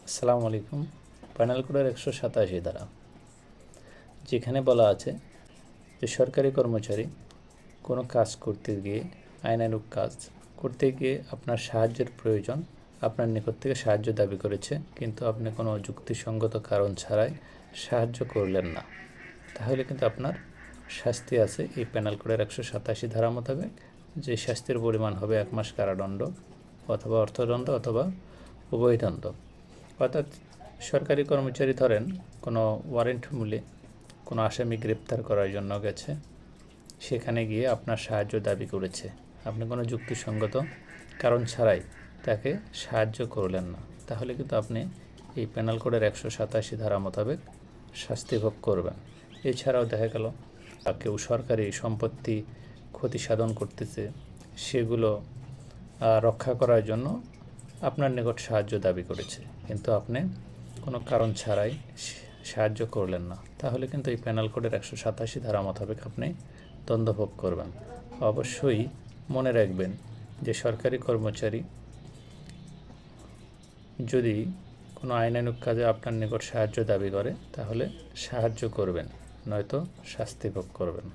আসসালামু আলাইকুম। প্যানেল কোডের 187 ধারা, যেখানে বলা আছে যে সরকারি কর্মচারী কোনো কাজ করতে গিয়ে, আইনানুগ কাজ করতে গিয়ে আপনার সাহায্যের প্রয়োজন, আপনার নিকট থেকে সাহায্য দাবি করেছে, কিন্তু আপনি কোনো যুক্তিসঙ্গত কারণ ছাড়াই সাহায্য করলেন না, তাহলে কিন্তু আপনার শাস্তি আছে এই প্যানেল কোডের 187 ধারা মোতাবেক, যে শাস্তির পরিমাণ হবে 1 মাস কারাদণ্ড অথবা অর্থদণ্ড অথবা উভয়দণ্ড। অর্থাৎ সরকারি কর্মচারী ধরেন কোনো ওয়ারেন্ট মূলে কোনো আসামি গ্রেপ্তার করার জন্য গেছে, সেখানে গিয়ে আপনার সাহায্য দাবি করেছে, আপনি কোনো যুক্তিসঙ্গত কারণ ছাড়াই তাকে সাহায্য করলেন না, তাহলে কিন্তু আপনি এই প্যানেল কোডের 187 ধারা মোতাবেক শাস্তি ভোগ করবেন। এছাড়াও দেখা গেল কেউ সরকারি সম্পত্তি ক্ষতি সাধন করতেছে, সেগুলো রক্ষা করার জন্য আপনার নিকট সাহায্য দাবি করেছে, কিন্তু আপনি কোনো কারণ ছাড়াই সাহায্য করলেন না, তাহলে কিন্তু এই প্যানেল কোডের 187 ধারা মোতাবেক আপনি দণ্ডভোগ করবেন। অবশ্যই মনে রাখবেন যে সরকারি কর্মচারী যদি কোনো আইনানুগ কাজে আপনার নিকট সাহায্য দাবি করে, তাহলে সাহায্য করবেন, নয়তো শাস্তি ভোগ করবেন।